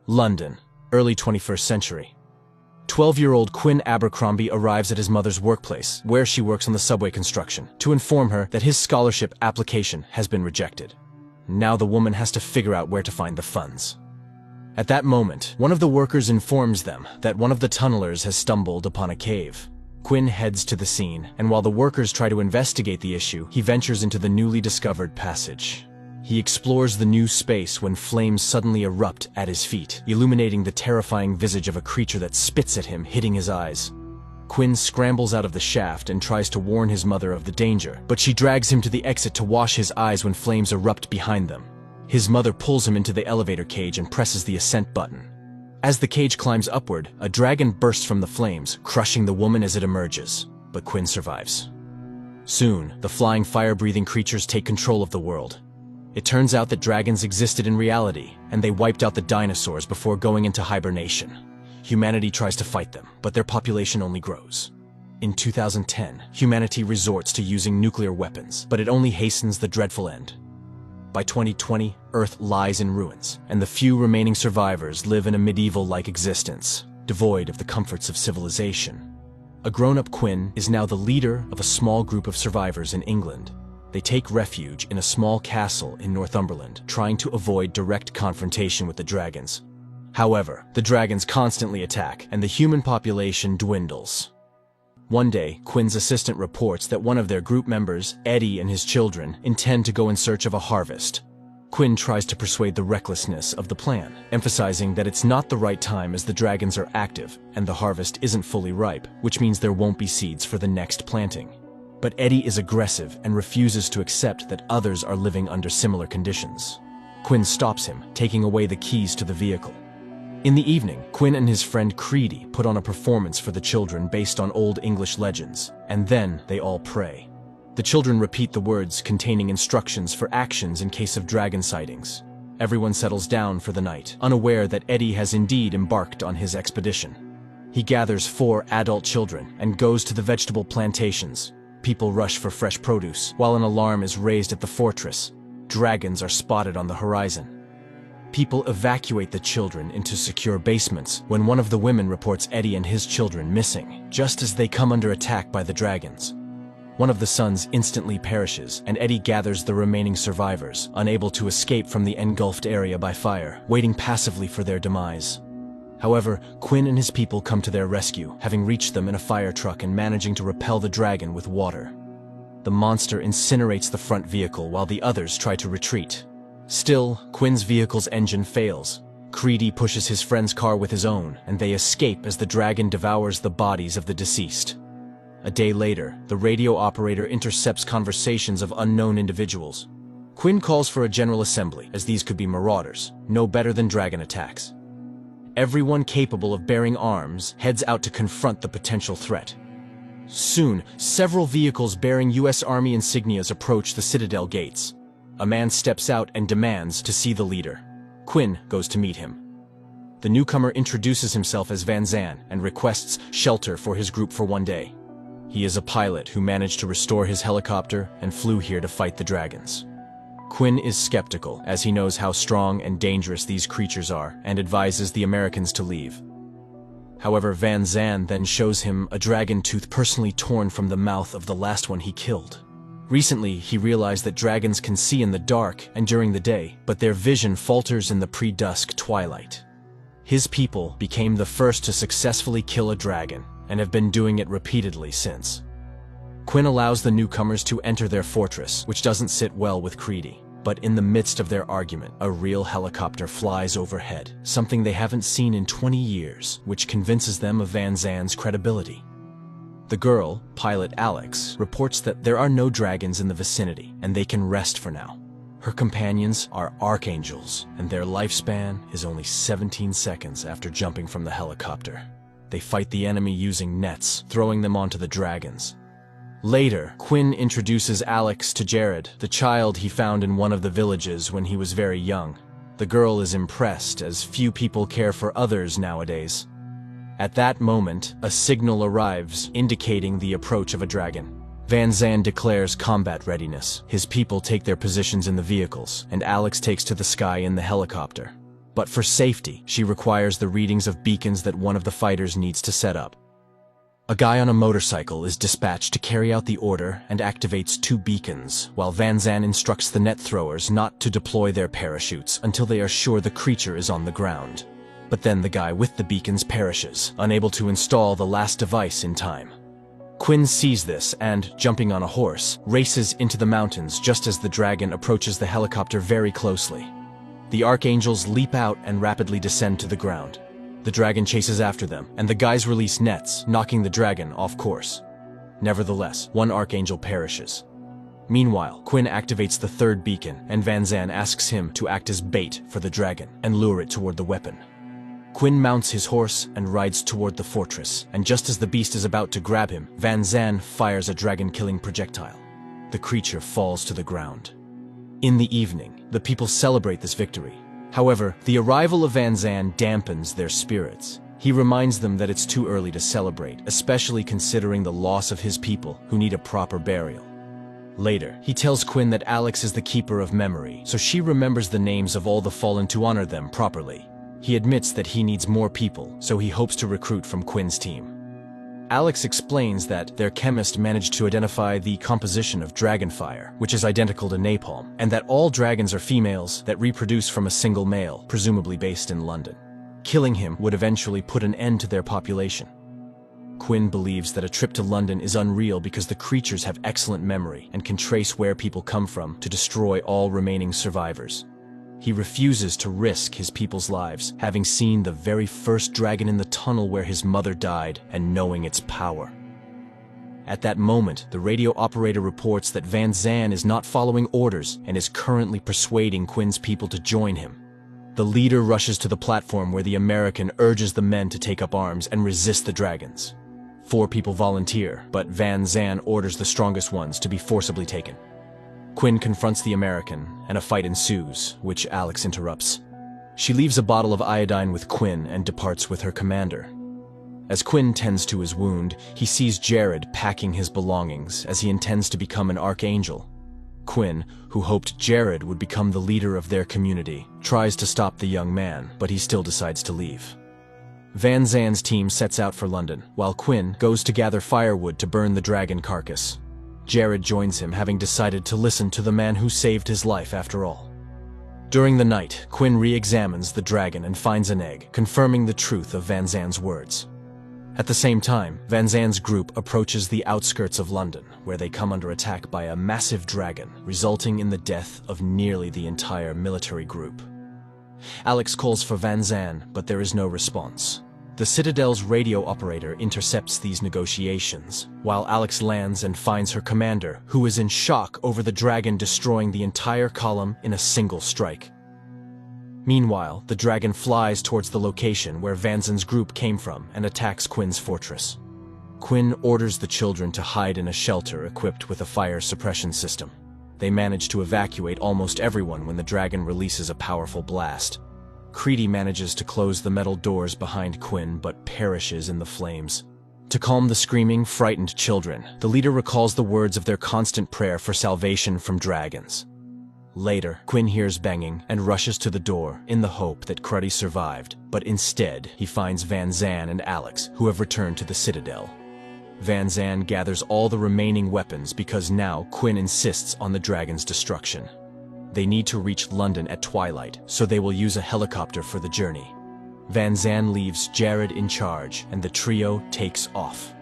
London, early 21st century. 12-year-old Quinn Abercrombie arrives at his mother's workplace, where she works on the subway construction, to inform her that his scholarship application has been rejected. Now the woman has to figure out where to find the funds. At that moment, one of the workers informs them that one of the tunnelers has stumbled upon a cave. Quinn heads to the scene, and while the workers try to investigate the issue, he ventures into the newly discovered passage. He explores the new space when flames suddenly erupt at his feet, illuminating the terrifying visage of a creature that spits at him, hitting his eyes. Quinn scrambles out of the shaft and tries to warn his mother of the danger, but she drags him to the exit to wash his eyes when flames erupt behind them. His mother pulls him into the elevator cage and presses the ascent button. As the cage climbs upward, a dragon bursts from the flames, crushing the woman as it emerges, but Quinn survives. Soon, the flying fire-breathing creatures take control of the world. It turns out that dragons existed in reality, and they wiped out the dinosaurs before going into hibernation. Humanity tries to fight them, but their population only grows. In 2010, humanity resorts to using nuclear weapons, but it only hastens the dreadful end. By 2020, Earth lies in ruins, and the few remaining survivors live in a medieval-like existence, devoid of the comforts of civilization. A grown-up Quinn is now the leader of a small group of survivors in England. They take refuge in a small castle in Northumberland, trying to avoid direct confrontation with the dragons. However, the dragons constantly attack, and the human population dwindles. One day, Quinn's assistant reports that one of their group members, Eddie and his children, intend to go in search of a harvest. Quinn tries to persuade the recklessness of the plan, emphasizing that it's not the right time as the dragons are active, and the harvest isn't fully ripe, which means there won't be seeds for the next planting. But Eddie is aggressive and refuses to accept that others are living under similar conditions. Quinn stops him, taking away the keys to the vehicle. In the evening, Quinn and his friend Creedy put on a performance for the children based on Old English legends, and then they all pray. The children repeat the words containing instructions for actions in case of dragon sightings. Everyone settles down for the night, unaware that Eddie has indeed embarked on his expedition. He gathers 4 adult children and goes to the vegetable plantations. People rush for fresh produce, while an alarm is raised at the fortress. Dragons are spotted on the horizon. People evacuate the children into secure basements when one of the women reports Eddie and his children missing, just as they come under attack by the dragons. One of the sons instantly perishes, and Eddie gathers the remaining survivors, unable to escape from the engulfed area by fire, waiting passively for their demise. However, Quinn and his people come to their rescue, having reached them in a fire truck and managing to repel the dragon with water. The monster incinerates the front vehicle while the others try to retreat. Still, Quinn's vehicle's engine fails. Creedy pushes his friend's car with his own, and they escape as the dragon devours the bodies of the deceased. A day later, the radio operator intercepts conversations of unknown individuals. Quinn calls for a general assembly, as these could be marauders, no better than dragon attacks. Everyone capable of bearing arms heads out to confront the potential threat. Soon, several vehicles bearing U.S. Army insignias approach the Citadel gates. A man steps out and demands to see the leader. Quinn goes to meet him. The newcomer introduces himself as Van Zan and requests shelter for his group for one day. He is a pilot who managed to restore his helicopter and flew here to fight the dragons. Quinn is skeptical, as he knows how strong and dangerous these creatures are, and advises the Americans to leave. However, Van Zan then shows him a dragon tooth personally torn from the mouth of the last one he killed. Recently, he realized that dragons can see in the dark and during the day, but their vision falters in the pre-dusk twilight. His people became the first to successfully kill a dragon, and have been doing it repeatedly since. Quinn allows the newcomers to enter their fortress, which doesn't sit well with Creedy. But in the midst of their argument, a real helicopter flies overhead, something they haven't seen in 20 years, which convinces them of Van Zan's credibility. The girl, pilot Alex, reports that there are no dragons in the vicinity, and they can rest for now. Her companions are archangels, and their lifespan is only 17 seconds after jumping from the helicopter. They fight the enemy using nets, throwing them onto the dragons. Later, Quinn introduces Alex to Jared, the child he found in one of the villages when he was very young. The girl is impressed, as few people care for others nowadays. At that moment, a signal arrives, indicating the approach of a dragon. Van Zan declares combat readiness. His people take their positions in the vehicles, and Alex takes to the sky in the helicopter. But for safety, she requires the readings of beacons that one of the fighters needs to set up. A guy on a motorcycle is dispatched to carry out the order and activates 2 beacons, while Van Zan instructs the net throwers not to deploy their parachutes until they are sure the creature is on the ground. But then the guy with the beacons perishes, unable to install the last device in time. Quinn sees this and, jumping on a horse, races into the mountains just as the dragon approaches the helicopter very closely. The archangels leap out and rapidly descend to the ground. The dragon chases after them, and the guys release nets, knocking the dragon off course. Nevertheless, one archangel perishes. Meanwhile, Quinn activates the 3rd beacon, and Van Zan asks him to act as bait for the dragon and lure it toward the weapon. Quinn mounts his horse and rides toward the fortress, and just as the beast is about to grab him, Van Zan fires a dragon-killing projectile. The creature falls to the ground. In the evening, the people celebrate this victory. However, the arrival of Van Zan dampens their spirits. He reminds them that it's too early to celebrate, especially considering the loss of his people who need a proper burial. Later, he tells Quinn that Alex is the keeper of memory, so she remembers the names of all the fallen to honor them properly. He admits that he needs more people, so he hopes to recruit from Quinn's team. Alex explains that their chemist managed to identify the composition of dragonfire, which is identical to napalm, and that all dragons are females that reproduce from a single male, presumably based in London. Killing him would eventually put an end to their population. Quinn believes that a trip to London is unreal because the creatures have excellent memory and can trace where people come from to destroy all remaining survivors. He refuses to risk his people's lives, having seen the very first dragon in the tunnel where his mother died and knowing its power. At that moment, the radio operator reports that Van Zan is not following orders and is currently persuading Quinn's people to join him. The leader rushes to the platform where the American urges the men to take up arms and resist the dragons. 4 people volunteer, but Van Zan orders the strongest ones to be forcibly taken. Quinn confronts the American, and a fight ensues, which Alex interrupts. She leaves a bottle of iodine with Quinn and departs with her commander. As Quinn tends to his wound, he sees Jared packing his belongings as he intends to become an archangel. Quinn, who hoped Jared would become the leader of their community, tries to stop the young man, but he still decides to leave. Van Zan's team sets out for London, while Quinn goes to gather firewood to burn the dragon carcass. Jared joins him, having decided to listen to the man who saved his life after all. During the night, Quinn re-examines the dragon and finds an egg, confirming the truth of Van Zan's words. At the same time, Van Zan's group approaches the outskirts of London, where they come under attack by a massive dragon, resulting in the death of nearly the entire military group. Alex calls for Van Zan, but there is no response. The Citadel's radio operator intercepts these negotiations, while Alex lands and finds her commander, who is in shock over the dragon destroying the entire column in a single strike. Meanwhile, the dragon flies towards the location where Van Zan's group came from and attacks Quinn's fortress. Quinn orders the children to hide in a shelter equipped with a fire suppression system. They manage to evacuate almost everyone when the dragon releases a powerful blast. Creedy manages to close the metal doors behind Quinn but perishes in the flames. To calm the screaming, frightened children, the leader recalls the words of their constant prayer for salvation from dragons. Later, Quinn hears banging and rushes to the door in the hope that Cruddy survived, but instead he finds Van Zan and Alex, who have returned to the Citadel. Van Zan gathers all the remaining weapons because now Quinn insists on the dragon's destruction. They need to reach London at twilight, so they will use a helicopter for the journey. Van Zan leaves Jared in charge, and the trio takes off.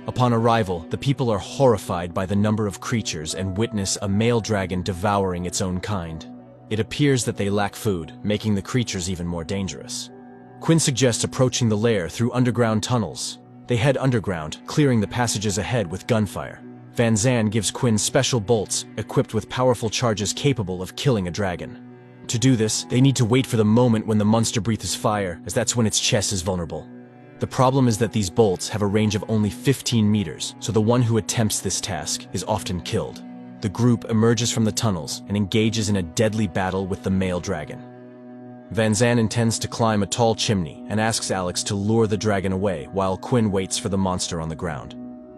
Upon arrival, the people are horrified by the number of creatures and witness a male dragon devouring its own kind. It appears that they lack food, making the creatures even more dangerous. Quinn suggests approaching the lair through underground tunnels. They head underground, clearing the passages ahead with gunfire. Van Zan gives Quinn special bolts equipped with powerful charges capable of killing a dragon. To do this, they need to wait for the moment when the monster breathes fire, as that's when its chest is vulnerable. The problem is that these bolts have a range of only 15 meters, so the one who attempts this task is often killed. The group emerges from the tunnels and engages in a deadly battle with the male dragon. Van Zan intends to climb a tall chimney and asks Alex to lure the dragon away while Quinn waits for the monster on the ground.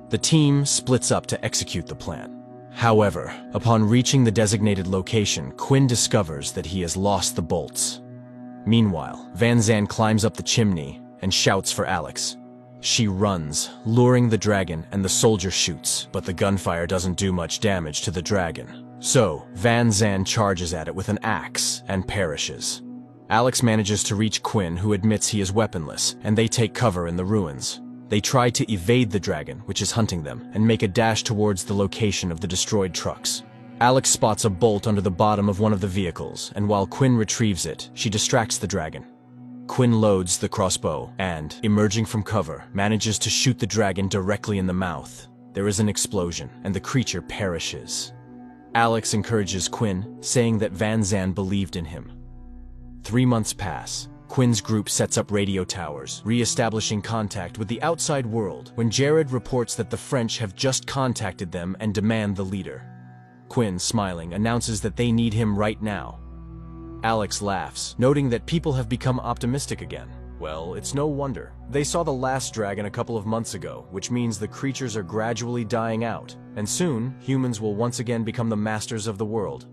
The team splits up to execute the plan. However, upon reaching the designated location, Quinn discovers that he has lost the bolts. Meanwhile, Van Zandt climbs up the chimney and shouts for Alex. She runs, luring the dragon, and the soldier shoots, but the gunfire doesn't do much damage to the dragon. So, Van Zandt charges at it with an axe and perishes. Alex manages to reach Quinn, who admits he is weaponless, and they take cover in the ruins. They try to evade the dragon, which is hunting them, and make a dash towards the location of the destroyed trucks. Alex spots a bolt under the bottom of one of the vehicles, and while Quinn retrieves it, she distracts the dragon. Quinn loads the crossbow and, emerging from cover, manages to shoot the dragon directly in the mouth. There is an explosion, and the creature perishes. Alex encourages Quinn, saying that Van Zandt believed in him. 3 months pass. Quinn's group sets up radio towers, re-establishing contact with the outside world, when Jared reports that the French have just contacted them and demand the leader. Quinn, smiling, announces that they need him right now. Alex laughs, noting that people have become optimistic again. Well, it's no wonder. They saw the last dragon a couple of months ago, which means the creatures are gradually dying out, and soon, humans will once again become the masters of the world.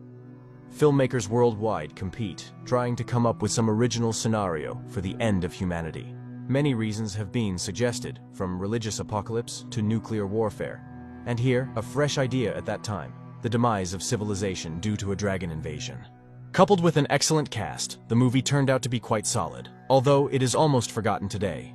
Filmmakers worldwide compete, trying to come up with some original scenario for the end of humanity. Many reasons have been suggested, from religious apocalypse to nuclear warfare. And here, a fresh idea at that time: the demise of civilization due to a dragon invasion. Coupled with an excellent cast, the movie turned out to be quite solid, although it is almost forgotten today.